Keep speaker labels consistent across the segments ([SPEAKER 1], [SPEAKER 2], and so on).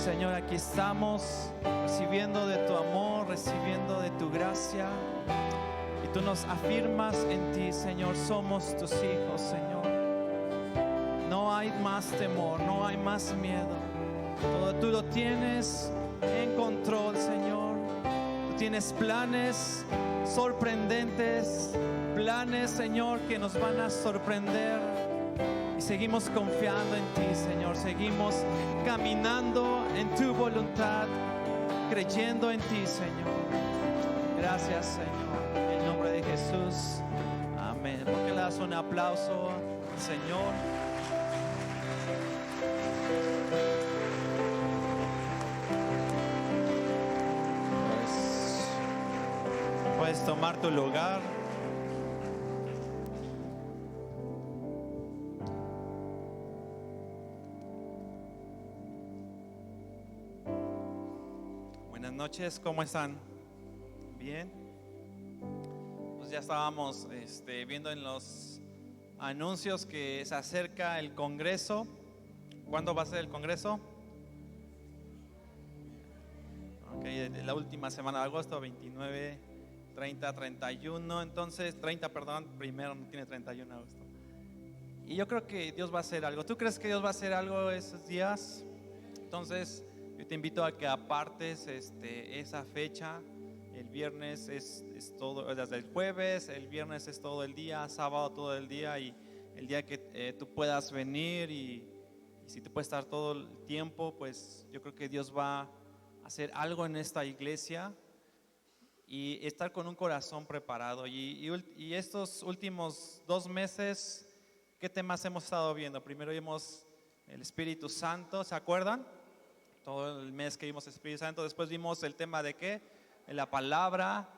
[SPEAKER 1] Señor, aquí estamos recibiendo de tu amor, recibiendo de tu gracia. Y tú nos afirmas en ti, Señor, somos tus hijos, Señor. No hay más temor, no hay más miedo. Todo tú lo tienes en control, Señor. Tú tienes planes sorprendentes, planes, Señor, que nos van a sorprender. Y seguimos confiando en ti, Señor. Seguimos caminando en tu voluntad, creyendo en ti, Señor. Gracias, Señor. En el nombre de Jesús. Amén. ¿Por qué le das un aplauso al Señor? Pues, puedes tomar tu lugar. Buenas noches, ¿cómo están? ¿Bien? Pues ya estábamos viendo en los anuncios que se acerca el Congreso. ¿Cuándo va a ser el Congreso? La última semana de agosto, 29, 30, 31. Entonces, 30, perdón, primero no tiene 31 de agosto. Y yo creo que Dios va a hacer algo. ¿Tú crees que Dios va a hacer algo esos días? Entonces, yo te invito a que apartes esa fecha. El viernes es todo, desde el jueves, el viernes es todo el día, sábado todo el día, y el día que tú puedas venir y si te puedes estar todo el tiempo, pues yo creo que Dios va a hacer algo en esta iglesia y estar con un corazón preparado. Y estos últimos 2 meses, ¿qué temas hemos estado viendo? Primero vimos el Espíritu Santo, ¿se acuerdan? Todo el mes que vimos Espíritu Santo. Después vimos el tema de ¿qué? De la palabra.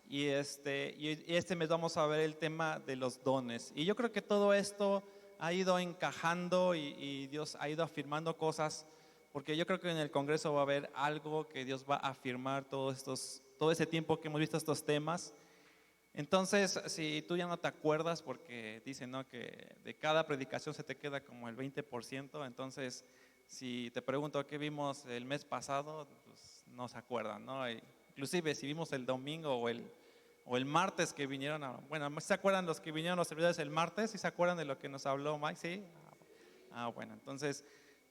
[SPEAKER 1] Y este mes vamos a ver el tema de los dones. Y yo creo que todo esto ha ido encajando y Dios ha ido afirmando cosas, porque yo creo que en el Congreso va a haber algo que Dios va a afirmar todo ese tiempo que hemos visto estos temas. Entonces, si tú ya no te acuerdas, porque dicen, ¿no?, que de cada predicación se te queda como el 20%, entonces si te pregunto qué vimos el mes pasado, pues no se acuerdan, ¿no? Inclusive si vimos el domingo o el martes que vinieron, bueno, ¿se acuerdan los que vinieron los servidores el martes? ¿Sí se acuerdan de lo que nos habló Mike? ¿Sí? Bueno, entonces,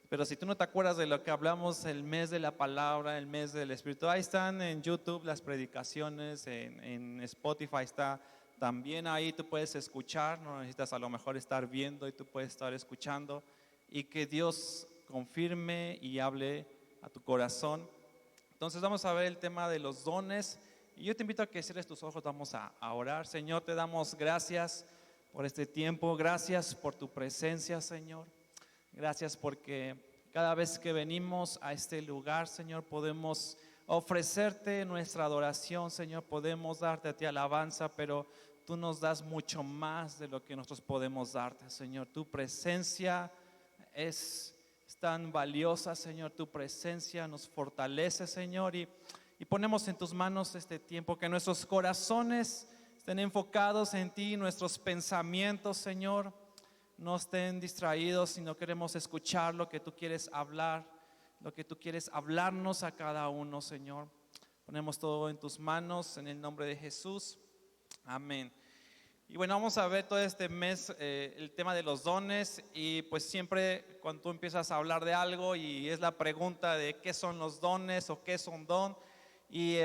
[SPEAKER 1] pero si tú no te acuerdas de lo que hablamos el mes de la palabra, el mes del Espíritu, ahí están en YouTube las predicaciones, en Spotify está también, ahí tú puedes escuchar, no necesitas a lo mejor estar viendo, y tú puedes estar escuchando, y que Dios confirme y hable a tu corazón. Entonces vamos a ver el tema de los dones, y yo te invito a que cierres tus ojos. Vamos a orar. Señor, te damos gracias por este tiempo, gracias por tu presencia, Señor. Gracias porque cada vez que venimos a este lugar, Señor, podemos ofrecerte nuestra adoración, Señor, podemos darte a ti alabanza, pero tú nos das mucho más de lo que nosotros podemos darte, Señor. Tu presencia es tan valiosa, Señor. Tu presencia nos fortalece, Señor, y ponemos en tus manos este tiempo, que nuestros corazones estén enfocados en ti, nuestros pensamientos, Señor, no estén distraídos, sino queremos escuchar lo que tú quieres hablar, lo que tú quieres hablarnos a cada uno, Señor. Ponemos todo en tus manos, en el nombre de Jesús. Amén. Y bueno, vamos a ver todo este mes el tema de los dones. Y pues siempre cuando tú empiezas a hablar de algo y es la pregunta de qué son los dones o qué es un don, y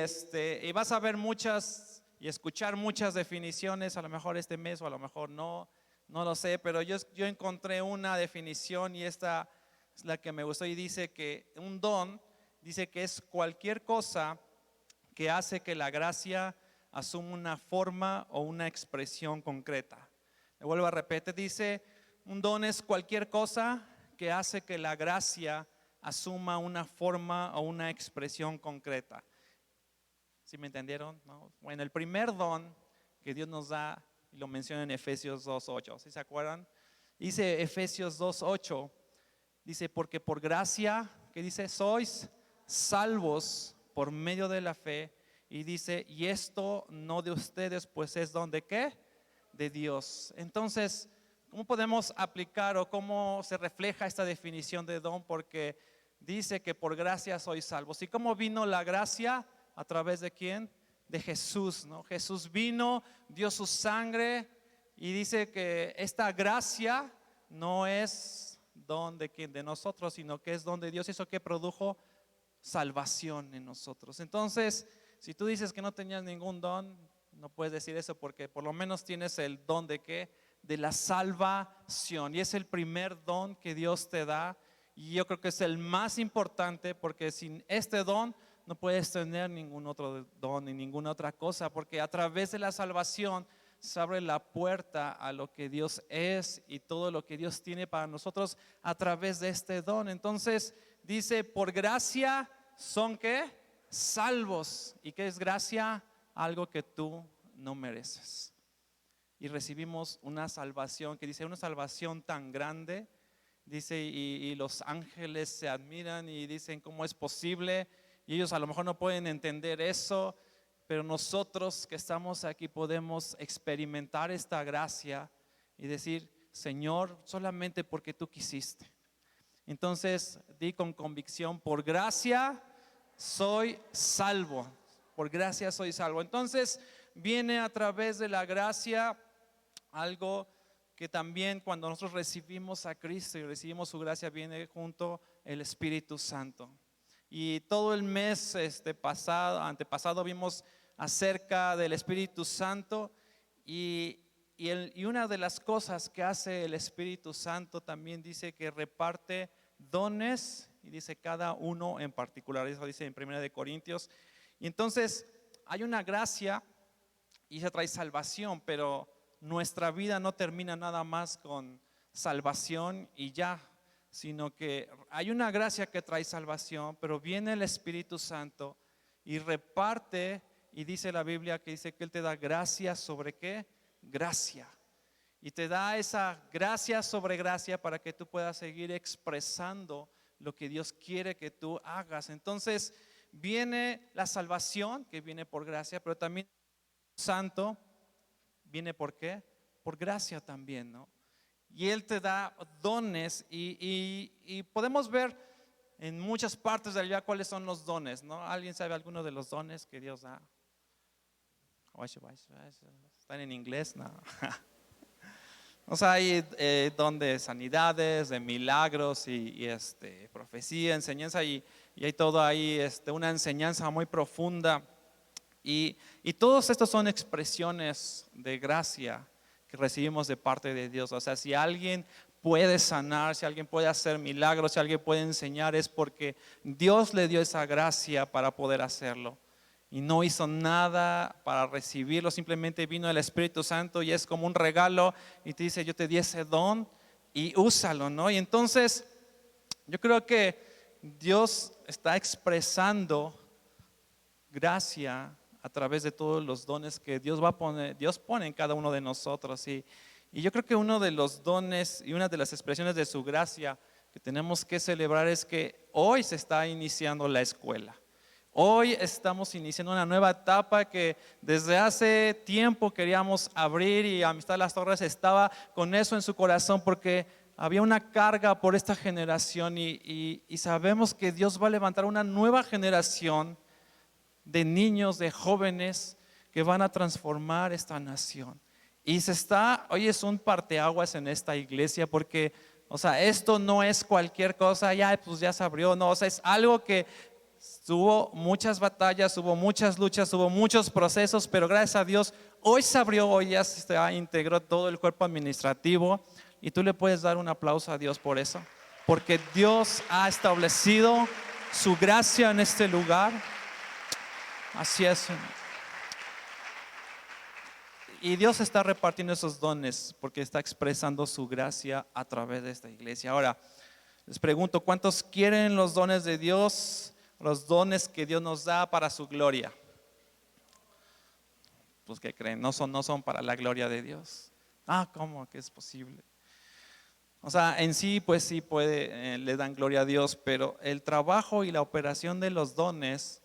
[SPEAKER 1] vas a ver muchas y escuchar muchas definiciones, a lo mejor este mes o a lo mejor no lo sé, pero yo encontré una definición y esta es la que me gustó, y dice que un don, dice que es cualquier cosa que hace que la gracia asuma una forma o una expresión concreta. Le vuelvo a repetir, dice, un don es cualquier cosa que hace que la gracia asuma una forma o una expresión concreta. ¿Sí me entendieron? ¿No? Bueno, el primer don que Dios nos da, y lo menciona en Efesios 2:8, ¿sí se acuerdan? Dice Efesios 2:8, dice, porque por gracia, ¿qué dice? Sois salvos por medio de la fe. Y dice, y esto no de ustedes, pues es don de ¿qué? De Dios. Entonces, ¿cómo podemos aplicar o cómo se refleja esta definición de don? Porque dice que por gracia sois salvos. ¿Y cómo vino la gracia? ¿A través de quién? De Jesús, ¿no? Jesús vino, dio su sangre y dice que esta gracia no es don de quién, de nosotros, sino que es don de Dios. Eso que produjo salvación en nosotros. Entonces, si tú dices que no tenías ningún don, no puedes decir eso, porque por lo menos tienes el don de qué, de la salvación, y es el primer don que Dios te da, y yo creo que es el más importante, porque sin este don no puedes tener ningún otro don ni ninguna otra cosa, porque a través de la salvación se abre la puerta a lo que Dios es y todo lo que Dios tiene para nosotros a través de este don. Entonces dice, por gracia son ¿qué? Salvos. ¿Y qué es gracia? Algo que tú no mereces. Y recibimos una salvación que dice, una salvación tan grande, dice, y los ángeles se admiran y dicen cómo es posible, y ellos a lo mejor no pueden entender eso, pero nosotros que estamos aquí podemos experimentar esta gracia y decir, Señor, solamente porque tú quisiste. Entonces di con convicción, por gracia soy salvo, por gracia soy salvo. Entonces viene a través de la gracia algo que también cuando nosotros recibimos a Cristo y recibimos su gracia, viene junto el Espíritu Santo. Y todo el mes antepasado vimos acerca del Espíritu Santo y una de las cosas que hace el Espíritu Santo también dice que reparte dones, y dice cada uno en particular, eso dice en 1 de Corintios. Y entonces hay una gracia y se trae salvación, pero nuestra vida no termina nada más con salvación y ya, sino que hay una gracia que trae salvación, pero viene el Espíritu Santo y reparte, y dice la Biblia que dice que Él te da gracia sobre ¿qué? Gracia. Y te da esa gracia sobre gracia para que tú puedas seguir expresando lo que Dios quiere que tú hagas. Entonces viene la salvación que viene por gracia, pero también el Santo viene por qué? Por gracia también, ¿no? Y Él te da dones y podemos ver en muchas partes de la Biblia cuáles son los dones, ¿no? ¿Alguien sabe alguno de los dones que Dios da? ¿Están en inglés? No. O sea, hay don de sanidades, de milagros y profecía, enseñanza y hay todo ahí, una enseñanza muy profunda. Y todos estos son expresiones de gracia que recibimos de parte de Dios. O sea, si alguien puede sanar, si alguien puede hacer milagros, si alguien puede enseñar, es porque Dios le dio esa gracia para poder hacerlo. Y no hizo nada para recibirlo, simplemente vino el Espíritu Santo y es como un regalo y te dice, yo te di ese don y úsalo, ¿no? Y entonces yo creo que Dios está expresando gracia a través de todos los dones que Dios pone en cada uno de nosotros. Y yo creo que uno de los dones y una de las expresiones de su gracia que tenemos que celebrar es que hoy se está iniciando la escuela. Hoy estamos iniciando una nueva etapa que desde hace tiempo queríamos abrir, y Amistad Las Torres estaba con eso en su corazón porque había una carga por esta generación y sabemos que Dios va a levantar una nueva generación de niños, de jóvenes que van a transformar esta nación. Y hoy es un parteaguas en esta iglesia porque, o sea, esto no es cualquier cosa, pues ya se abrió, no, o sea, es algo que hubo muchas batallas, hubo muchas luchas, hubo muchos procesos, pero gracias a Dios, hoy se abrió, hoy ya se integró todo el cuerpo administrativo y tú le puedes dar un aplauso a Dios por eso, porque Dios ha establecido su gracia en este lugar. Así es. Y Dios está repartiendo esos dones porque está expresando su gracia a través de esta iglesia. Ahora, les pregunto, ¿cuántos quieren los dones de Dios? Los dones que Dios nos da para su gloria. Pues ¿qué creen? No son para la gloria de Dios. ¿Cómo que es posible? O sea, en sí, pues sí le dan gloria a Dios, pero el trabajo y la operación de los dones,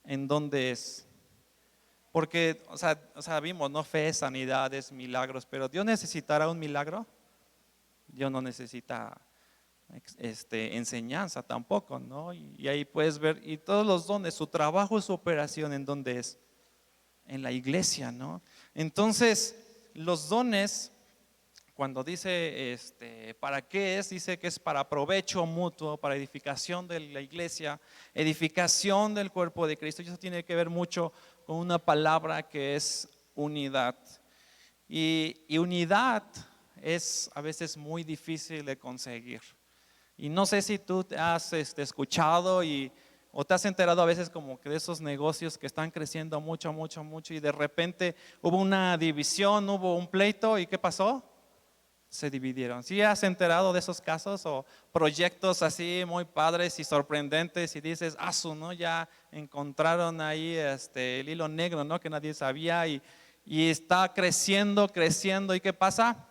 [SPEAKER 1] ¿en dónde es? Porque, o sea, vimos, ¿no? Fe, sanidades, milagros, pero ¿Dios necesitará un milagro? Dios no necesita enseñanza tampoco, ¿no? Y ahí puedes ver, y todos los dones, su trabajo, su operación, ¿en dónde es? En la iglesia, ¿no? Entonces, los dones, cuando dice, ¿para qué es? Dice que es para provecho mutuo, para edificación de la iglesia, edificación del cuerpo de Cristo. Y eso tiene que ver mucho con una palabra que es unidad. Y unidad es a veces muy difícil de conseguir. Y no sé si tú te has escuchado o te has enterado a veces como que de esos negocios que están creciendo mucho, mucho, mucho y de repente hubo una división, hubo un pleito y ¿qué pasó? Se dividieron. ¿Sí has enterado de esos casos o proyectos así muy padres y sorprendentes y dices, ¿no? Ya encontraron ahí el hilo negro, ¿no? Que nadie sabía y está creciendo, creciendo y ¿qué pasa?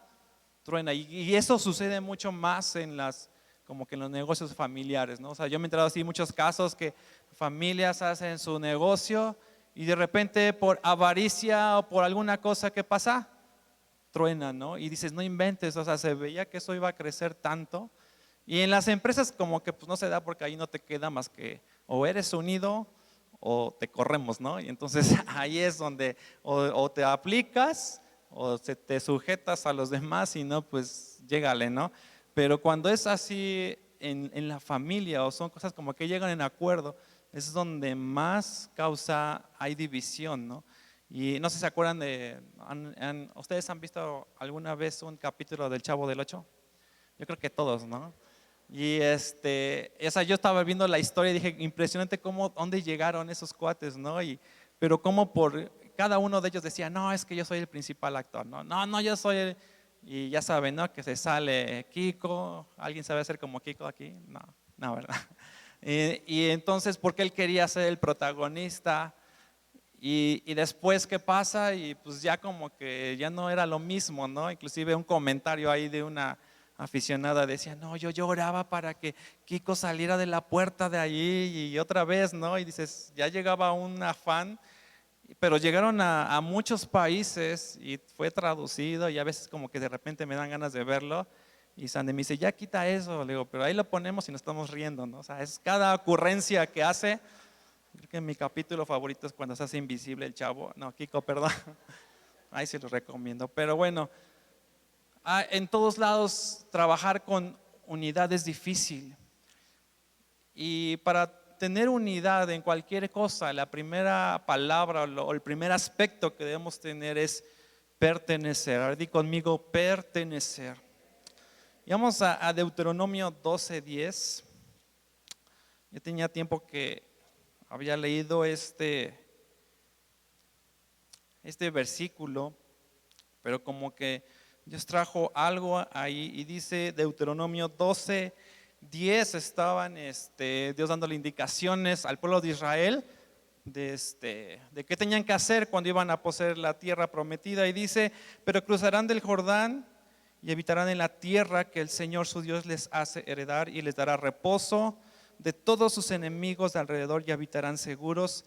[SPEAKER 1] Truena. Y eso sucede mucho más como que en los negocios familiares, ¿no? O sea, yo me he enterado así muchos casos que familias hacen su negocio y de repente por avaricia o por alguna cosa que pasa, truena, ¿no? Y dices, no inventes, o sea, se veía que eso iba a crecer tanto. Y en las empresas como que pues no se da porque ahí no te queda más que o eres unido o te corremos, ¿no? Y entonces ahí es donde o te aplicas o te sujetas a los demás y no, pues llégale, ¿no? Pero cuando es así en la familia o son cosas como que llegan en acuerdo, es donde más hay división, ¿no? Y no sé si se acuerdan ¿ustedes han visto alguna vez un capítulo del Chavo del Ocho? Yo creo que todos, ¿no? Y yo estaba viendo la historia y dije, impresionante dónde llegaron esos cuates, ¿no? Pero como por cada uno de ellos decía, no, es que yo soy el principal actor, no, no, no, yo soy y ya saben, ¿no? Que se sale Kiko, ¿alguien sabe hacer como Kiko aquí? No, no, ¿verdad? Y entonces, porque él quería ser el protagonista y después, ¿qué pasa? Y pues ya como que ya no era lo mismo, ¿no? Inclusive un comentario ahí de una aficionada decía, no, yo lloraba para que Kiko saliera de la puerta de allí y otra vez, ¿no? Y dices, ya llegaba un afán, pero llegaron a muchos países y fue traducido y a veces como que de repente me dan ganas de verlo y Sandy me dice, ya quita eso, le digo, pero ahí lo ponemos y nos estamos riendo, ¿no? O sea, es cada ocurrencia que hace. Creo que mi capítulo favorito es cuando se hace invisible el chavo, no, Kiko, perdón, ahí sí lo recomiendo, pero bueno. En todos lados trabajar con unidad es difícil y para tener unidad en cualquier cosa, la primera palabra o el primer aspecto que debemos tener es pertenecer. Ahora di conmigo, pertenecer. Y vamos a Deuteronomio 12:10. Yo tenía tiempo que había leído este versículo, pero como que Dios trajo algo ahí y dice Deuteronomio 12:10, estaban Dios dándole indicaciones al pueblo de Israel de qué tenían que hacer cuando iban a poseer la tierra prometida y dice, pero cruzarán del Jordán y habitarán en la tierra que el Señor su Dios les hace heredar y les dará reposo de todos sus enemigos de alrededor y habitarán seguros.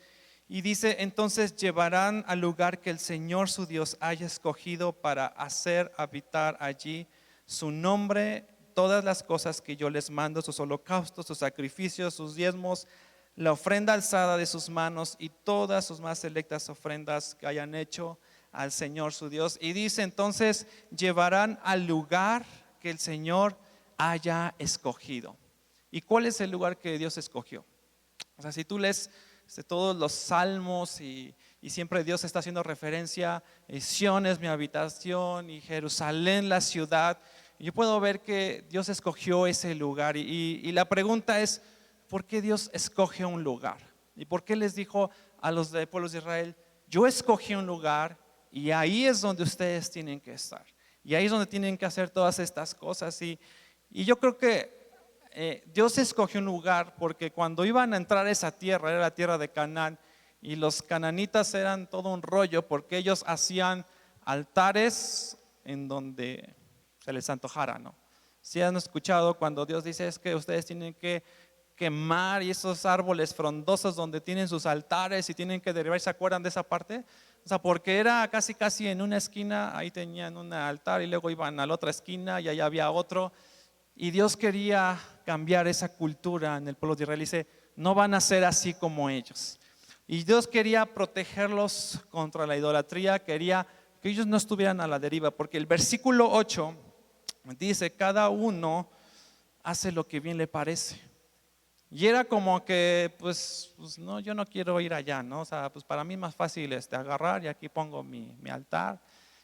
[SPEAKER 1] Y dice, entonces llevarán al lugar que el Señor su Dios haya escogido para hacer habitar allí su nombre, todas las cosas que yo les mando, sus holocaustos, sus sacrificios, sus diezmos, la ofrenda alzada de sus manos y todas sus más selectas ofrendas que hayan hecho al Señor su Dios. Y dice, entonces llevarán al lugar que el Señor haya escogido. ¿Y cuál es el lugar que Dios escogió? O sea, si tú lees todos los salmos y siempre Dios está haciendo referencia, Sión es mi habitación y Jerusalén la ciudad. Y yo puedo ver que Dios escogió ese lugar y la pregunta es, ¿por qué Dios escoge un lugar? ¿Y por qué les dijo a los pueblos de Israel, yo escogí un lugar y ahí es donde ustedes tienen que estar? Y ahí es donde tienen que hacer todas estas cosas. Y yo creo que Dios escogió un lugar porque cuando iban a entrar a esa tierra, era la tierra de Canaán, y los cananitas eran todo un rollo porque ellos hacían altares en donde se les antojara, ¿no? Si han escuchado cuando Dios dice es que ustedes tienen que quemar y esos árboles frondosos donde tienen sus altares y tienen que derribar, ¿se acuerdan de esa parte? O sea, porque era casi en una esquina, ahí tenían un altar y luego iban a la otra esquina y allá había otro. Y Dios quería cambiar esa cultura en el pueblo de Israel. Dice, no van a ser así como ellos. Y Dios quería protegerlos contra la idolatría, quería que ellos no estuvieran a la deriva, porque el versículo 8 dice, cada uno hace lo que bien le parece. Y era como que, pues no, yo no quiero ir allá, ¿no? O sea, pues para mí es más fácil agarrar y aquí pongo mi altar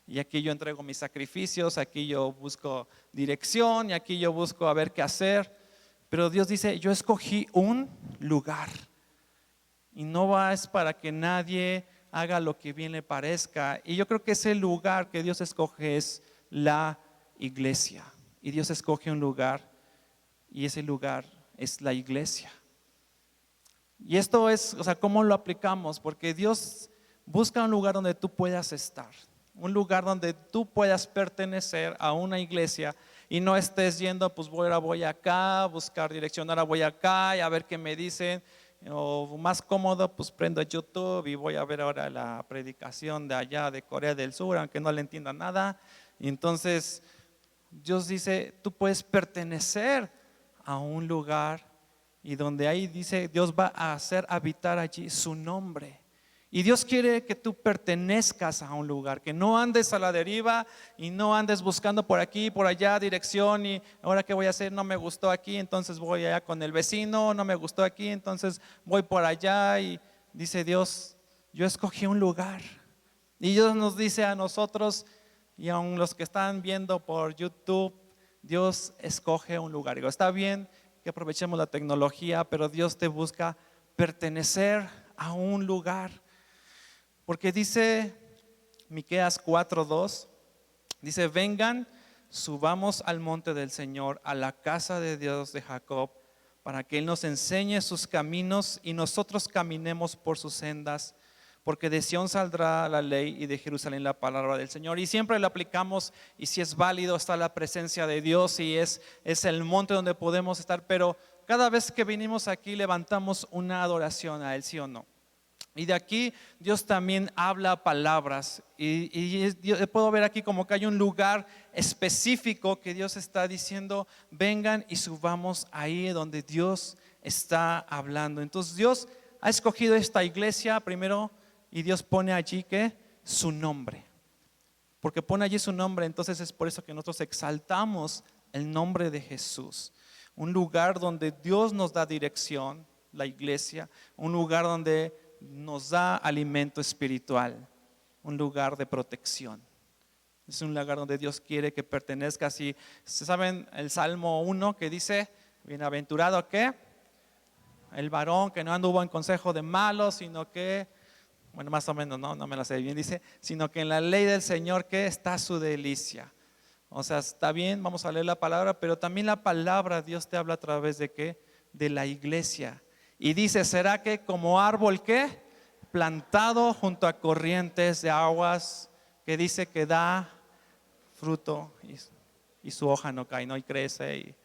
[SPEAKER 1] y aquí yo entrego mis sacrificios, aquí yo busco dirección y aquí yo busco a ver qué hacer. Pero Dios dice, yo escogí un lugar y no es para que nadie haga lo que bien le parezca. Y yo creo que ese lugar que Dios escoge es la iglesia. Y Dios escoge un lugar y ese lugar es la iglesia. Y esto es, o sea, ¿cómo lo aplicamos? Porque Dios busca un lugar donde tú puedas estar, un lugar donde tú puedas pertenecer a una iglesia y no estés yendo, pues ahora voy acá, a buscar dirección, ahora voy acá y a ver qué me dicen. O más cómodo, pues prendo YouTube y voy a ver ahora la predicación de allá de Corea del Sur, aunque no le entienda nada. Y entonces Dios dice, tú puedes pertenecer a un lugar y donde ahí dice Dios va a hacer habitar allí su nombre. Y Dios quiere que tú pertenezcas a un lugar, que no andes a la deriva y no andes buscando por aquí, por allá dirección y ahora qué voy a hacer, no me gustó aquí, entonces voy allá con el vecino, no me gustó aquí, entonces voy por allá. Y dice Dios, yo escogí un lugar. Y Dios nos dice a nosotros y a los que están viendo por YouTube, Dios escoge un lugar. Digo, está bien que aprovechemos la tecnología, pero Dios te busca pertenecer a un lugar. Porque dice Miqueas 4:2, dice, vengan, subamos al monte del Señor, a la casa de Dios de Jacob, para que Él nos enseñe sus caminos y nosotros caminemos por sus sendas. Porque de Sión saldrá la ley y de Jerusalén la palabra del Señor. Y siempre la aplicamos y si es válido está la presencia de Dios y es el monte donde podemos estar. Pero cada vez que venimos aquí levantamos una adoración a Él, ¿sí o no? Y de aquí Dios también habla palabras y yo puedo ver aquí como que hay un lugar específico que Dios está diciendo, vengan y subamos ahí donde Dios está hablando. Entonces Dios ha escogido esta iglesia primero y Dios pone allí que su nombre, porque pone allí su nombre. Entonces es por eso que nosotros exaltamos el nombre de Jesús, un lugar donde Dios nos da dirección, la iglesia, un lugar donde nos da alimento espiritual, un lugar de protección. Es un lugar donde Dios quiere que pertenezcas. Y saben el Salmo 1 que dice, bienaventurado ¿qué? El varón que no anduvo en consejo de malos, sino que, bueno, más o menos, no me la sé bien, dice, sino que en la ley del Señor que está su delicia. O sea, está bien, vamos a leer la palabra, pero también la palabra Dios te habla a través de ¿qué? De la iglesia. Y dice, ¿será que como árbol qué? Plantado junto a corrientes de aguas, que dice que da fruto y su hoja no cae, no, y crece. Y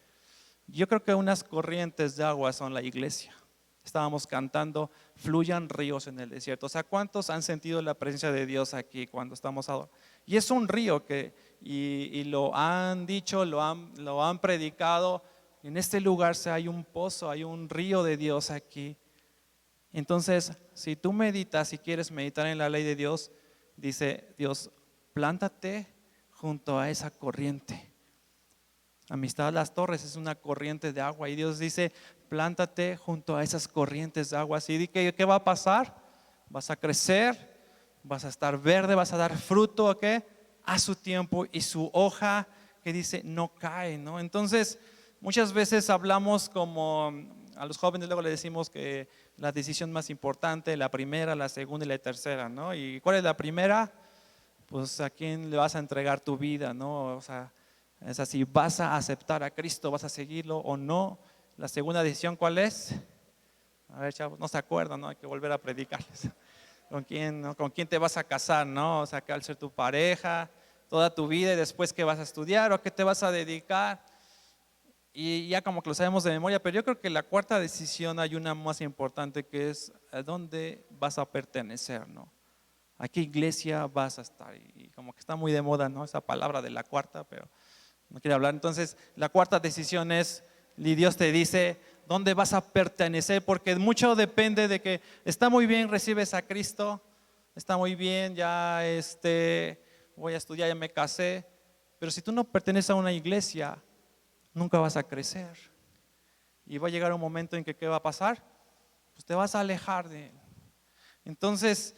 [SPEAKER 1] yo creo que unas corrientes de agua son la iglesia. Estábamos cantando, fluyan ríos en el desierto. O sea, ¿cuántos han sentido la presencia de Dios aquí cuando estamos adorando? Y es un río que, y lo han dicho, lo han predicado. En este lugar hay un pozo, hay un río de Dios aquí. Entonces, si tú meditas y quieres meditar en la ley de Dios, dice Dios, plántate junto a esa corriente. Amistad Las Torres es una corriente de agua y Dios dice, plántate junto a esas corrientes de agua. ¿Y qué va a pasar? Vas a crecer, vas a estar verde, vas a dar fruto, ¿qué? A su tiempo y su hoja que dice no cae, ¿no? Entonces, muchas veces hablamos como a los jóvenes, luego le decimos que la decisión más importante, la primera, la segunda y la tercera, ¿no? ¿Y cuál es la primera? Pues a quién le vas a entregar tu vida, ¿no? O sea, es así, vas a aceptar a Cristo, vas a seguirlo o no. La segunda decisión, ¿cuál es? A ver, chavos, no se acuerdan, ¿no? Hay que volver a predicarles. ¿Con quién te vas a casar, no? O sea, que al ser tu pareja, toda tu vida y después qué vas a estudiar o qué te vas a dedicar. Y ya como que lo sabemos de memoria, pero yo creo que la cuarta decisión hay una más importante que es a dónde vas a pertenecer, ¿no? ¿A qué iglesia vas a estar? Y como que está muy de moda, ¿no? Esa palabra de la cuarta, pero no quiere hablar. Entonces, la cuarta decisión es, y Dios te dice, ¿dónde vas a pertenecer? Porque mucho depende de que está muy bien, recibes a Cristo, está muy bien, ya voy a estudiar, ya me casé, pero si tú no perteneces a una iglesia, nunca vas a crecer. Y va a llegar un momento en que, ¿qué va a pasar? Pues te vas a alejar de Él. Entonces,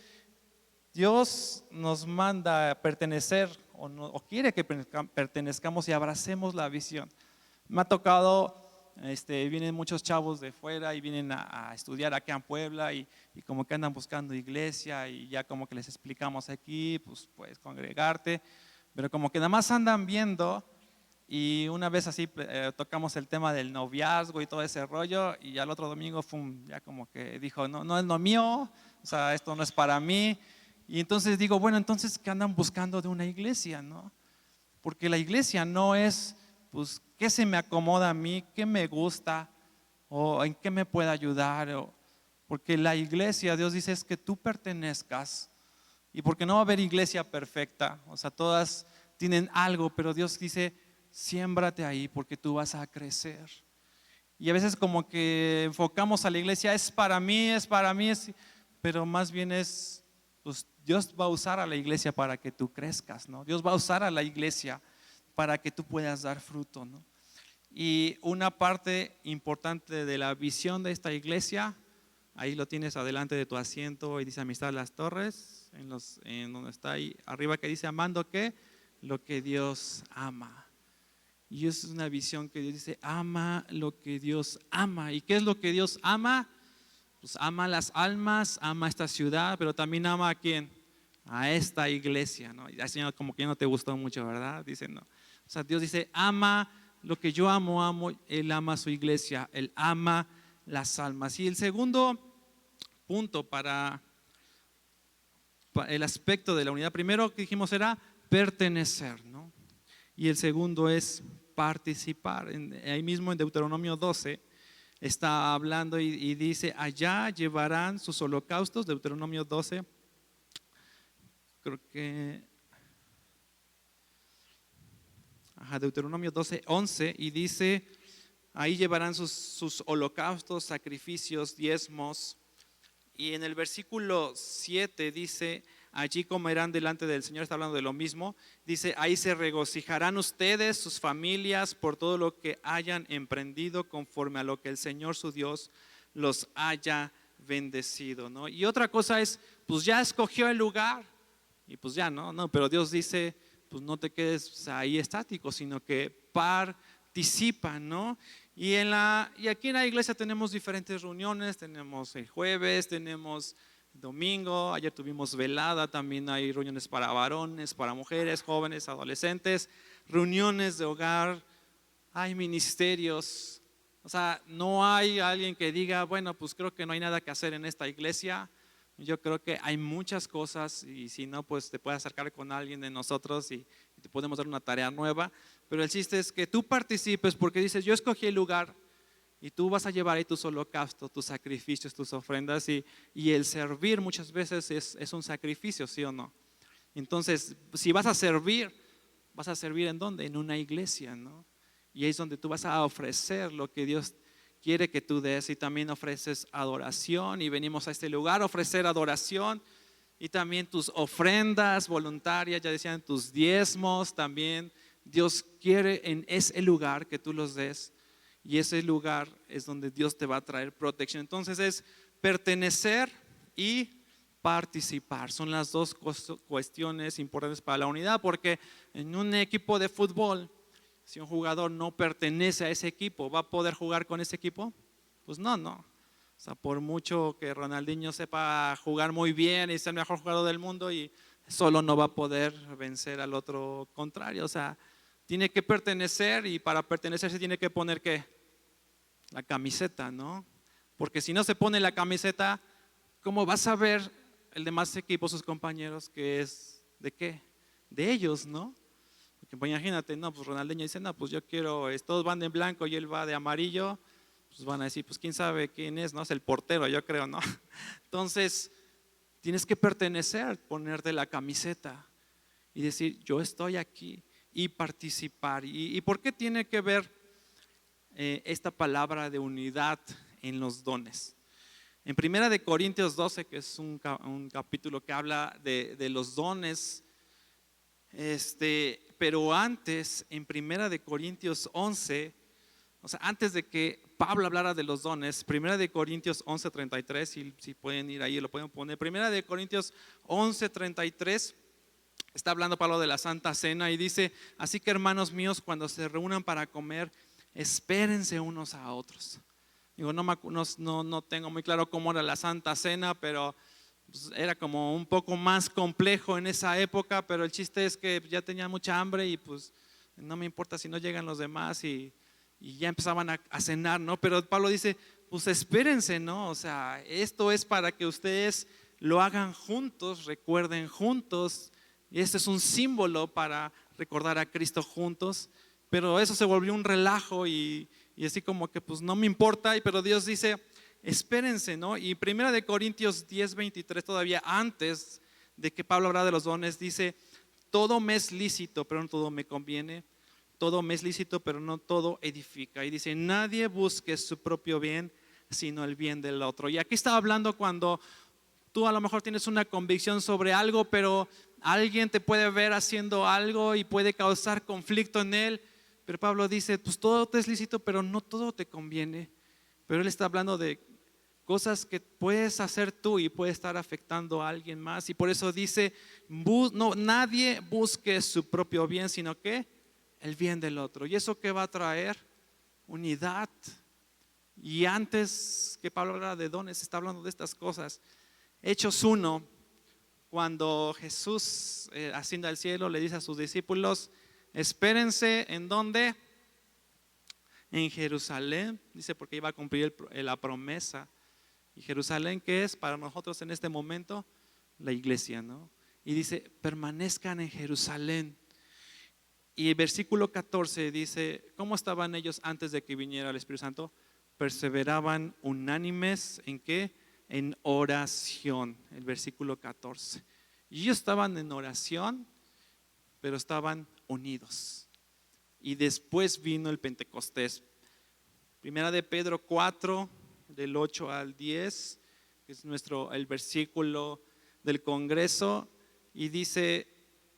[SPEAKER 1] Dios nos manda a pertenecer o quiere que pertenezcamos y abracemos la visión. Me ha tocado, vienen muchos chavos de fuera y vienen a estudiar aquí en Puebla y como que andan buscando iglesia y ya como que les explicamos aquí, pues puedes congregarte, pero como que nada más andan viendo. Y una vez así tocamos el tema del noviazgo y todo ese rollo y al otro domingo ya como que dijo, no, no es lo mío, o sea, esto no es para mí. Y entonces digo, bueno, entonces ¿qué andan buscando de una iglesia, no? Porque la iglesia no es, pues, ¿qué se me acomoda a mí? ¿Qué me gusta? ¿O en qué me puede ayudar? Porque la iglesia, Dios dice, es que tú pertenezcas. Y porque no va a haber iglesia perfecta, o sea, todas tienen algo, pero Dios dice, siémbrate ahí porque tú vas a crecer. Y a veces como que enfocamos a la iglesia, es para mí, pero más bien es, pues Dios va a usar a la iglesia para que tú crezcas, ¿no? Dios va a usar a la iglesia para que tú puedas dar fruto, ¿no? Y una parte importante de la visión de esta iglesia, ahí lo tienes adelante de tu asiento y dice Amistad Las Torres, en donde está ahí arriba que dice amando ¿qué? Lo que Dios ama. Y eso es una visión que Dios dice, ama lo que Dios ama. ¿Y qué es lo que Dios ama? Pues ama las almas, ama esta ciudad, pero también ama a quién? A esta iglesia, ¿no? Y al Señor como que no te gustó mucho, ¿verdad? Dice, no. O sea, Dios dice, ama lo que yo amo, Él ama su iglesia, Él ama las almas. Y el segundo punto para el aspecto de la unidad, primero que dijimos era pertenecer, ¿no? Y el segundo es participar. Ahí mismo en Deuteronomio 12 está hablando y dice, allá llevarán sus holocaustos, Deuteronomio 12, creo que, Deuteronomio 12, 11, y dice, ahí llevarán sus holocaustos, sacrificios, diezmos. Y en el versículo 7 dice, allí comerán delante del Señor, está hablando de lo mismo, dice, ahí se regocijarán ustedes, sus familias, por todo lo que hayan emprendido conforme a lo que el Señor su Dios los haya bendecido, ¿no? Y otra cosa es, pues ya escogió el lugar y pues ya, no, pero Dios dice, pues no te quedes ahí estático, sino que participa, ¿no? Y aquí en la iglesia tenemos diferentes reuniones, tenemos el jueves, tenemos domingo, ayer tuvimos velada, también hay reuniones para varones, para mujeres, jóvenes, adolescentes, reuniones de hogar, hay ministerios, o sea, no hay alguien que diga, bueno, pues creo que no hay nada que hacer en esta iglesia. Yo creo que hay muchas cosas y si no, pues te puedes acercar con alguien de nosotros y te podemos dar una tarea nueva. Pero el chiste es que tú participes porque dices, yo escogí el lugar y tú vas a llevar ahí tus holocaustos, tus sacrificios, tus ofrendas y el servir muchas veces es un sacrificio, ¿sí o no? Entonces, si vas a servir ¿en dónde? En una iglesia, ¿no? Y ahí es donde tú vas a ofrecer lo que Dios quiere que tú des y también ofreces adoración y venimos a este lugar a ofrecer adoración y también tus ofrendas voluntarias, ya decían tus diezmos también. Dios quiere en ese lugar que tú los des y ese lugar es donde Dios te va a traer protección. Entonces es pertenecer y participar. Son las dos cuestiones importantes para la unidad porque en un equipo de fútbol, si un jugador no pertenece a ese equipo, ¿va a poder jugar con ese equipo? Pues no. O sea, por mucho que Ronaldinho sepa jugar muy bien y sea el mejor jugador del mundo y solo no va a poder vencer al otro contrario. O sea, tiene que pertenecer y para pertenecer se tiene que poner ¿qué? La camiseta, ¿no? Porque si no se pone la camiseta, ¿cómo va a saber el demás equipo, sus compañeros, que es de qué? De ellos, ¿no? Porque pues imagínate, no, pues Ronaldinho dice, no, pues yo quiero, todos van de blanco y él va de amarillo, pues van a decir, pues quién sabe quién es, ¿no? Es el portero, yo creo, ¿no? Entonces, tienes que pertenecer, ponerte la camiseta y decir, yo estoy aquí y participar. ¿Y por qué tiene que ver esta palabra de unidad en los dones? En 1 Corintios 12, que es un capítulo que habla de los dones, pero antes, en 1 Corintios 11, o sea, antes de que Pablo hablara de los dones, 1 Corintios 11:33, si pueden ir ahí, lo pueden poner. 1 Corintios 11:33, está hablando Pablo de la Santa Cena y dice: así que, hermanos míos, cuando se reúnan para comer, espérense unos a otros. Digo, no tengo muy claro cómo era la Santa Cena, pero pues era como un poco más complejo en esa época, pero el chiste es que ya tenían mucha hambre y pues no me importa si no llegan los demás y ya empezaban a cenar, ¿no? Pero Pablo dice, pues espérense, ¿no? O sea, esto es para que ustedes lo hagan juntos, recuerden juntos, y este es un símbolo para recordar a Cristo juntos, pero eso se volvió un relajo y así como que pues no me importa, pero Dios dice, espérense, ¿no? Y 1 Corintios 10:23, todavía antes de que Pablo hablara de los dones, dice: todo me es lícito, pero no todo me conviene. Todo me es lícito, pero no todo edifica. Y dice: nadie busque su propio bien, sino el bien del otro. Y aquí estaba hablando cuando tú a lo mejor tienes una convicción sobre algo, pero alguien te puede ver haciendo algo y puede causar conflicto en él. Pero Pablo dice, pues todo te es lícito, pero no todo te conviene. Pero él está hablando de cosas que puedes hacer tú y puede estar afectando a alguien más. Y por eso dice, nadie busque su propio bien, sino que el bien del otro. ¿Y eso qué va a traer? Unidad. Y antes que Pablo hablara de dones, está hablando de estas cosas. Hechos 1, cuando Jesús asciende al cielo, le dice a sus discípulos, espérense, ¿en dónde? En Jerusalén, dice, porque iba a cumplir la promesa. Y Jerusalén, ¿qué es para nosotros en este momento? La iglesia, ¿no? Y dice, permanezcan en Jerusalén. Y el versículo 14 dice, ¿cómo estaban ellos antes de que viniera el Espíritu Santo? Perseveraban unánimes, ¿en qué? En oración, el versículo 14. Y ellos estaban en oración, pero estaban unidos. Y después vino el Pentecostés. Primera de Pedro 4, del 8 al 10, que es el versículo del Congreso, y dice,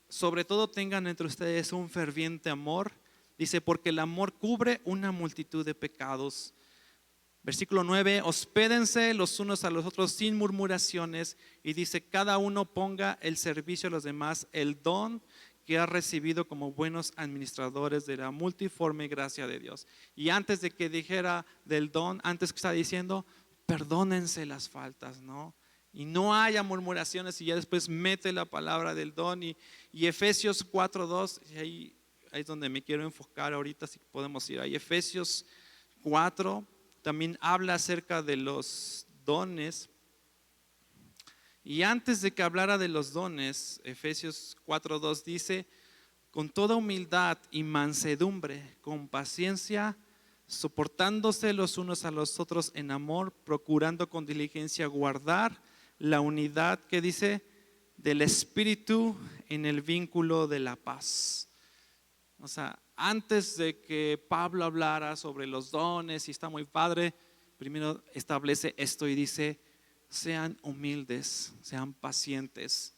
[SPEAKER 1] sobre todo tengan entre ustedes un ferviente amor, dice, porque el amor cubre una multitud de pecados. Versículo 9, hospédense los unos a los otros sin murmuraciones, y dice, cada uno ponga el servicio a los demás, el don que ha recibido como buenos administradores de la multiforme gracia de Dios. Y antes de que dijera del don, antes que está diciendo, perdónense las faltas, ¿no? Y no haya murmuraciones, y ya después mete la palabra del don. Y Efesios 4:2, ahí es donde me quiero enfocar ahorita, si podemos ir ahí. Efesios 4 también habla acerca de los dones. Y antes de que hablara de los dones, Efesios 4:2 dice, con toda humildad y mansedumbre, con paciencia, soportándose los unos a los otros en amor, procurando con diligencia guardar la unidad, que dice, del Espíritu en el vínculo de la paz. O sea, antes de que Pablo hablara sobre los dones, y está muy padre, primero establece esto y dice, sean humildes, sean pacientes,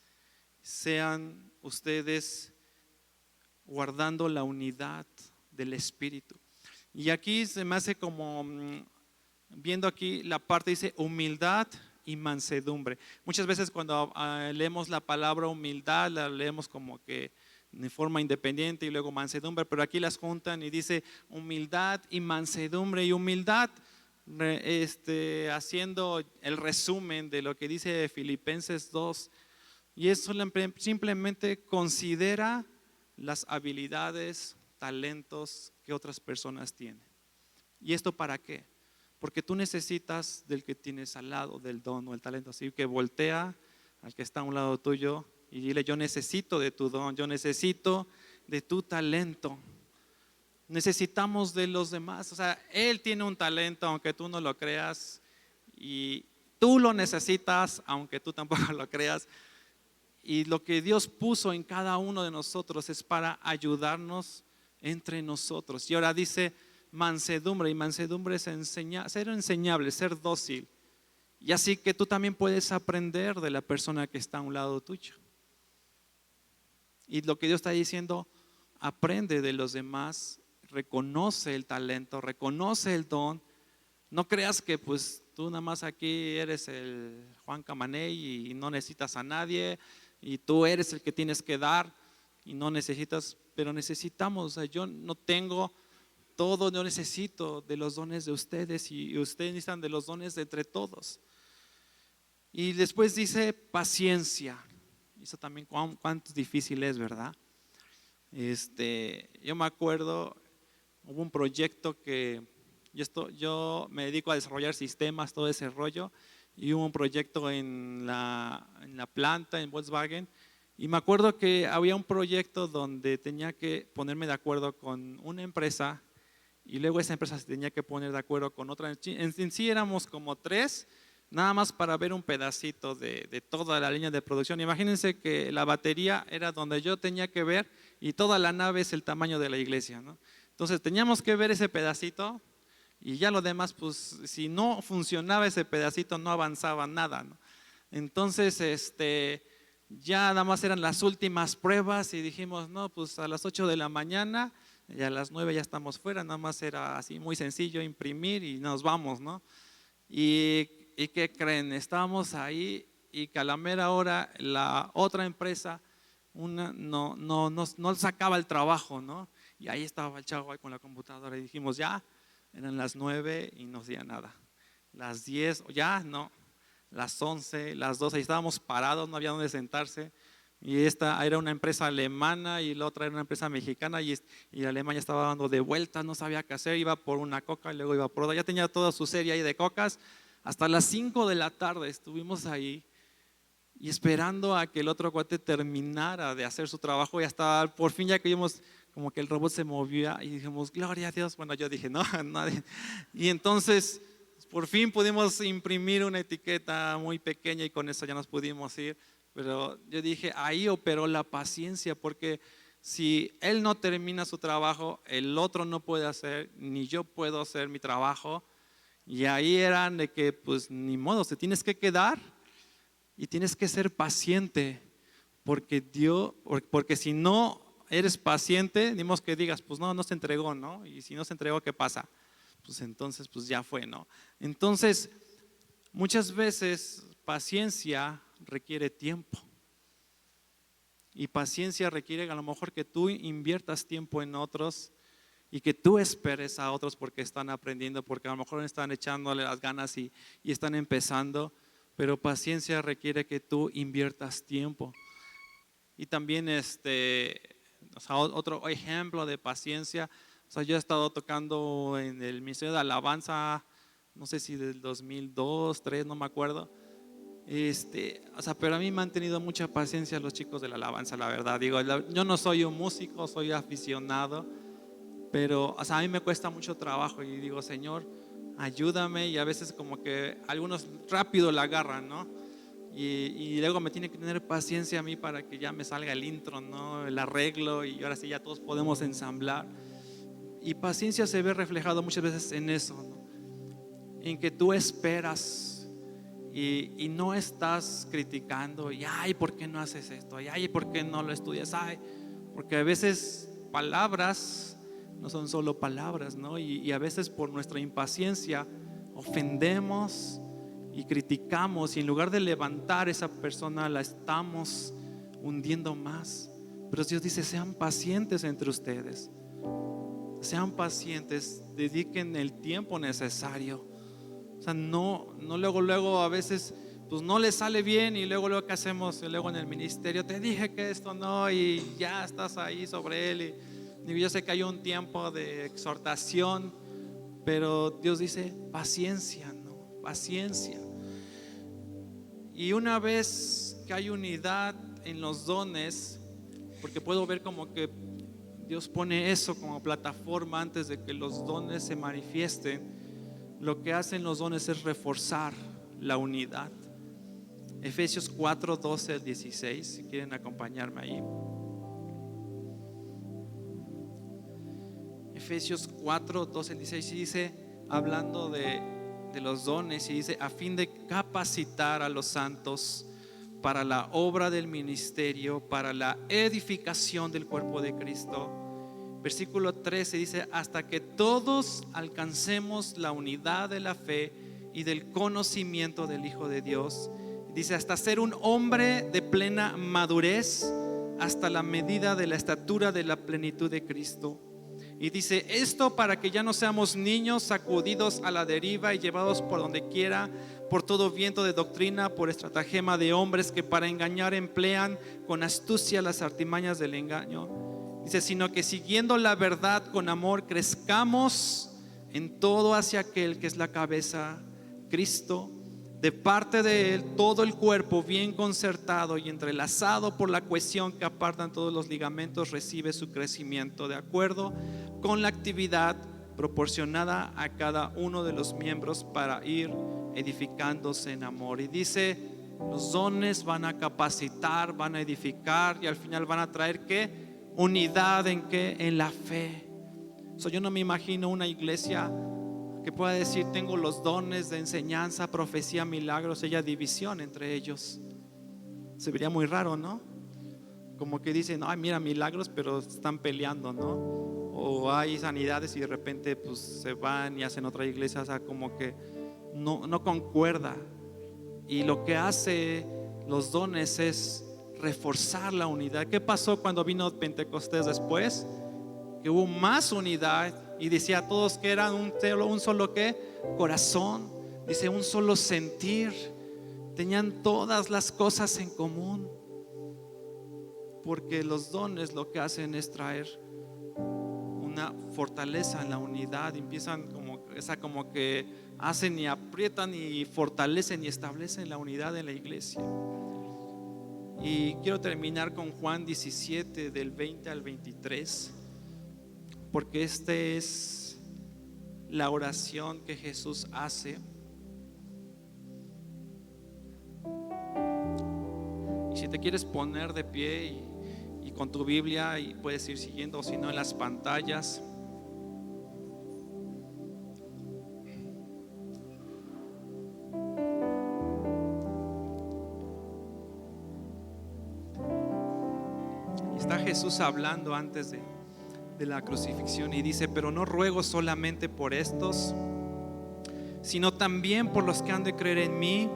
[SPEAKER 1] sean ustedes guardando la unidad del Espíritu. Y aquí se me hace como, viendo aquí la parte, dice humildad y mansedumbre. Muchas veces cuando leemos la palabra humildad, la leemos como que de forma independiente y luego mansedumbre, pero aquí las juntan y dice humildad y mansedumbre. Y humildad, haciendo el resumen de lo que dice Filipenses 2, y eso simplemente considera las habilidades, talentos que otras personas tienen. ¿Y esto para qué? Porque tú necesitas del que tienes al lado, del don o el talento. Así que voltea al que está a un lado tuyo y dile, yo necesito de tu don, yo necesito de tu talento. Necesitamos de los demás. O sea, él tiene un talento aunque tú no lo creas, y tú lo necesitas aunque tú tampoco lo creas. Y lo que Dios puso en cada uno de nosotros es para ayudarnos entre nosotros. Y ahora dice mansedumbre, y mansedumbre es ser enseñable, ser dócil. Y así que tú también puedes aprender de la persona que está a un lado tuyo. Y lo que Dios está diciendo, aprende de los demás, reconoce el talento, reconoce el don. No creas que pues tú nada más aquí eres el Juan Camaney y no necesitas a nadie, y tú eres el que tienes que dar y no necesitas, pero necesitamos. O sea, yo no tengo todo, yo necesito de los dones de ustedes y ustedes necesitan de los dones de entre todos. Y después dice paciencia. Eso también cuánto difícil es, ¿verdad? Yo me acuerdo, hubo un proyecto que yo me dedico a desarrollar sistemas, todo ese rollo, y hubo un proyecto en la planta, en Volkswagen, y me acuerdo que había un proyecto donde tenía que ponerme de acuerdo con una empresa, y luego esa empresa se tenía que poner de acuerdo con otra. En sí éramos como 3, nada más para ver un pedacito de toda la línea de producción. Imagínense que la batería era donde yo tenía que ver, y toda la nave es el tamaño de la iglesia, ¿no? Entonces teníamos que ver ese pedacito, y ya lo demás, pues si no funcionaba ese pedacito no avanzaba nada, ¿no? Entonces ya nada más eran las últimas pruebas y dijimos, no, pues a las 8 de la mañana y a las 9 ya estamos fuera. Nada más era así muy sencillo, imprimir y nos vamos, ¿no? ¿Y qué creen? Estábamos ahí y que a la mera hora la otra empresa no sacaba el trabajo, ¿no? Y ahí estaba el chavo ahí con la computadora y dijimos, ya, eran las 9 y no hacía nada. Las 10, ya no, las 11, las 12, y estábamos parados, no había dónde sentarse. Y esta era una empresa alemana y la otra era una empresa mexicana, y la alemana estaba dando de vueltas, no sabía qué hacer, iba por una coca y luego iba por otra. Ya tenía toda su serie ahí de cocas. Hasta las 5 de la tarde estuvimos ahí y esperando a que el otro cuate terminara de hacer su trabajo, y hasta por fin ya que vimos como que el robot se movía y dijimos, gloria a Dios. Bueno, yo dije, no, nadie. Y entonces por fin pudimos imprimir una etiqueta muy pequeña y con eso ya nos pudimos ir. Pero yo dije, ahí operó la paciencia, porque si él no termina su trabajo, el otro no puede hacer, ni yo puedo hacer mi trabajo. Y ahí eran de que pues ni modo, te tienes que quedar y tienes que ser paciente, porque si no eres paciente, digamos que digas, pues no se entregó, ¿no? Y si no se entregó, ¿qué pasa? Pues entonces pues ya fue, ¿no? Entonces muchas veces paciencia requiere tiempo, y paciencia requiere a lo mejor que tú inviertas tiempo en otros y que tú esperes a otros porque están aprendiendo, porque a lo mejor están echándole las ganas y están empezando. Pero paciencia requiere que tú inviertas tiempo. Y también otro ejemplo de paciencia, yo he estado tocando en el Ministerio de Alabanza, no sé si del 2002, 2003, no me acuerdo. Pero a mí me han tenido mucha paciencia los chicos de la alabanza, la verdad. Digo, yo no soy un músico, soy aficionado, pero a mí me cuesta mucho trabajo y digo, Señor, ayúdame. Y a veces como que algunos rápido la agarran, ¿no? Y luego me tiene que tener paciencia a mí para que ya me salga el intro, ¿no? El arreglo, y ahora sí ya todos podemos ensamblar. Y paciencia se ve reflejado muchas veces en eso, ¿no? En que tú esperas y no estás criticando y ay, ¿por qué no haces esto? Y ay, ¿por qué no lo estudias? Ay, porque a veces palabras no son solo palabras, ¿no? Y a veces por nuestra impaciencia ofendemos y criticamos, y en lugar de levantar a esa persona la estamos hundiendo más. Pero Dios dice, sean pacientes entre ustedes, sean pacientes, dediquen el tiempo necesario. No luego a veces pues no le sale bien, y luego ¿qué hacemos? Y luego en el ministerio, te dije que esto no, y ya estás ahí sobre él. Y yo sé que hay un tiempo de exhortación, pero Dios dice paciencia, ¿no? Paciencia. Y una vez que hay unidad en los dones, porque puedo ver como que Dios pone eso como plataforma antes de que los dones se manifiesten. Lo que hacen los dones es reforzar la unidad, Efesios 4, 12 al 16, si quieren acompañarme ahí. Efesios 4, 12 al 16 dice, hablando de los dones, y dice: a fin de capacitar a los santos para la obra del ministerio, para la edificación del cuerpo de Cristo. Versículo 13 dice: hasta que todos alcancemos la unidad de la fe y del conocimiento del Hijo de Dios. Dice: hasta ser un hombre de plena madurez, hasta la medida de la estatura de la plenitud de Cristo. Y dice: esto para que ya no seamos niños sacudidos a la deriva y llevados por donde quiera por todo viento de doctrina, por estratagema de hombres que para engañar emplean con astucia las artimañas del engaño. Dice: sino que siguiendo la verdad con amor crezcamos en todo hacia aquel que es la cabeza, Cristo. De parte de Él todo el cuerpo, bien concertado y entrelazado por la cohesión que apartan todos los ligamentos, recibe su crecimiento de acuerdo con la actividad proporcionada a cada uno de los miembros para ir edificándose en amor. Y dice: los dones van a capacitar, van a edificar y al final van a traer ¿qué? Unidad. ¿En qué? En la fe. Yo no me imagino una iglesia que pueda decir: tengo los dones de enseñanza, profecía, milagros, haya división entre ellos. Se vería muy raro, ¿no? Como que dicen: ay, mira, milagros, pero están peleando, ¿no? O hay sanidades y de repente pues se van y hacen otra iglesia. O sea, como que no concuerda. Y lo que hace los dones es reforzar la unidad. ¿Qué pasó cuando vino Pentecostés después? Que hubo más unidad. Y decía a todos que eran un solo ¿qué? Corazón. Dice: un solo sentir. Tenían todas las cosas en común. Porque los dones lo que hacen es traer una fortaleza en la unidad. Empiezan como que hacen y aprietan y fortalecen y establecen la unidad en la iglesia. Y quiero terminar con Juan 17 del 20 al 23. Porque esta es la oración que Jesús hace. Y si te quieres poner de pie y con tu Biblia, y puedes ir siguiendo, o si no en las pantallas. Y está Jesús hablando antes de la crucifixión y dice: pero no ruego solamente por estos, sino también por los que han de creer en mí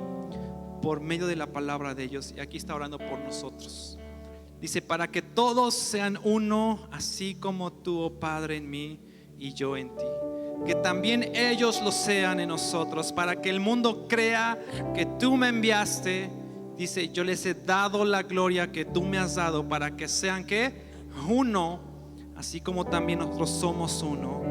[SPEAKER 1] por medio de la palabra de ellos. Y aquí está orando por nosotros. Dice: para que todos sean uno, así como tú, oh Padre, en mí y yo en ti, que también ellos lo sean en nosotros, para que el mundo crea que tú me enviaste. Dice: yo les he dado la gloria que tú me has dado, para que sean ¿qué? Uno, así como también nosotros somos uno,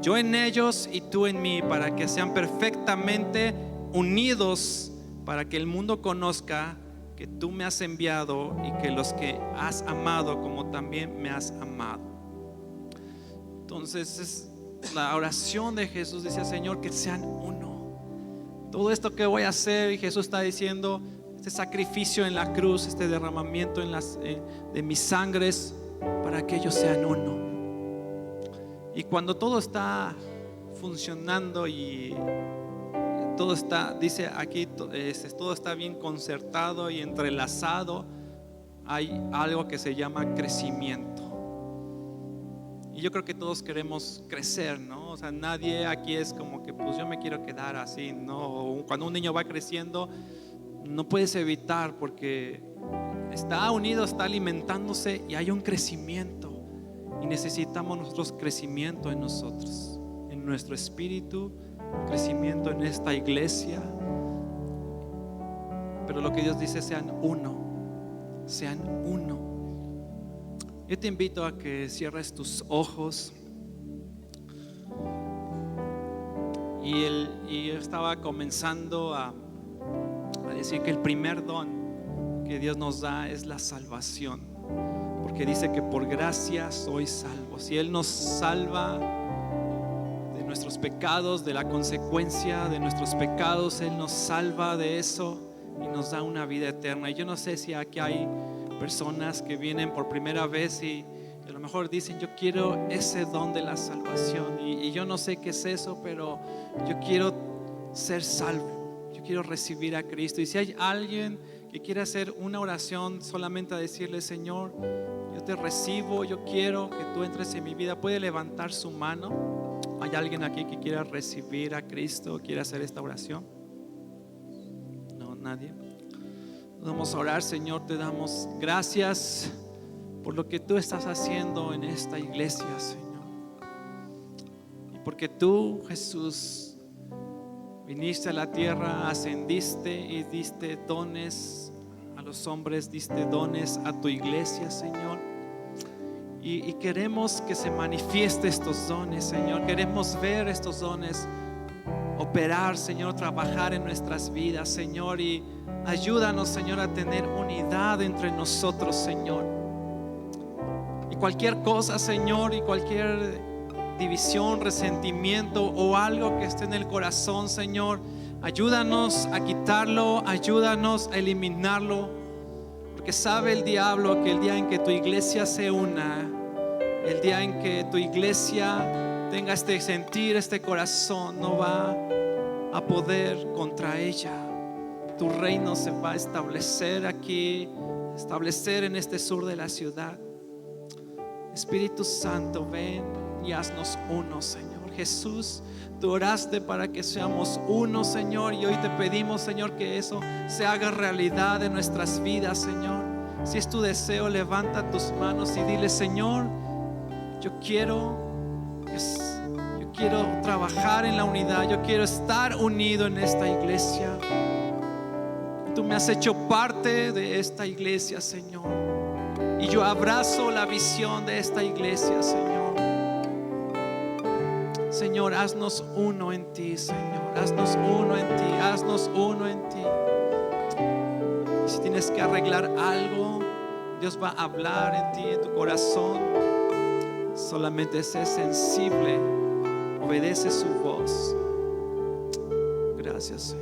[SPEAKER 1] yo en ellos y tú en mí, para que sean perfectamente unidos, para que el mundo conozca que tú me has enviado y que los que has amado como también me has amado. Entonces es la oración de Jesús. Dice: Señor, que sean uno. Todo esto que voy a hacer, y Jesús está diciendo, este sacrificio en la cruz, este derramamiento de mis sangres, para que ellos sean uno. Y cuando todo está funcionando y todo está, dice aquí, todo está bien concertado y entrelazado, hay algo que se llama crecimiento. Y yo creo que todos queremos crecer, ¿no? O sea, nadie aquí es como que pues yo me quiero quedar así, ¿no? Cuando un niño va creciendo, no puedes evitar, porque está unido, está alimentándose y hay un crecimiento. Y necesitamos nosotros crecimiento en nosotros, en nuestro espíritu, crecimiento en esta iglesia. Pero lo que Dios dice: sean uno, sean uno. Yo te invito a que cierres tus ojos. Y yo estaba comenzando a decir que el primer don que Dios nos da es la salvación, porque dice que por gracia sois salvos. Si Él nos salva de nuestros pecados, de la consecuencia de nuestros pecados, Él nos salva de eso. y nos da una vida eterna. Y yo no sé si aquí hay personas que vienen por primera vez y a lo mejor dicen: yo quiero ese don de la salvación, y yo no sé qué es eso, pero yo quiero ser salvo, yo quiero recibir a Cristo. Y si hay alguien que quiere hacer una oración, solamente a decirle: Señor, yo te recibo, yo quiero que tú entres en mi vida, puede levantar su mano. ¿Hay alguien aquí que quiera recibir a Cristo, quiere hacer esta oración? No, nadie. Vamos a orar. Señor, te damos gracias por lo que tú estás haciendo en esta iglesia, Señor. Y porque tú, Jesús, viniste a la tierra, ascendiste y diste dones a los hombres, diste dones a tu iglesia, Señor. Y queremos que se manifieste estos dones, Señor. Queremos ver estos dones operar, Señor, trabajar en nuestras vidas, Señor. Y ayúdanos, Señor, a tener unidad entre nosotros, Señor. Y cualquier cosa, Señor, y cualquier división, resentimiento o algo que esté en el corazón, Señor, ayúdanos a quitarlo, ayúdanos a eliminarlo, porque sabe el diablo que el día en que tu iglesia se una, el día en que tu iglesia tenga este sentir, este corazón, no va a poder contra ella. Tu reino se va a establecer aquí, establecer en este sur de la ciudad. Espíritu Santo, ven y haznos uno, Señor. Jesús, tú oraste para que seamos uno, Señor, y hoy te pedimos, Señor, que eso se haga realidad en nuestras vidas, Señor. Si es tu deseo, levanta tus manos y dile: Señor, yo quiero trabajar en la unidad, yo quiero estar unido en esta iglesia. Tú me has hecho parte de esta iglesia, Señor, y yo abrazo la visión de esta iglesia, Señor. Señor, haznos uno en ti, Señor. Haznos uno en ti, haznos uno en ti. Y si tienes que arreglar algo, Dios va a hablar en ti, en tu corazón. Solamente sé sensible, obedece su voz. Gracias, Señor.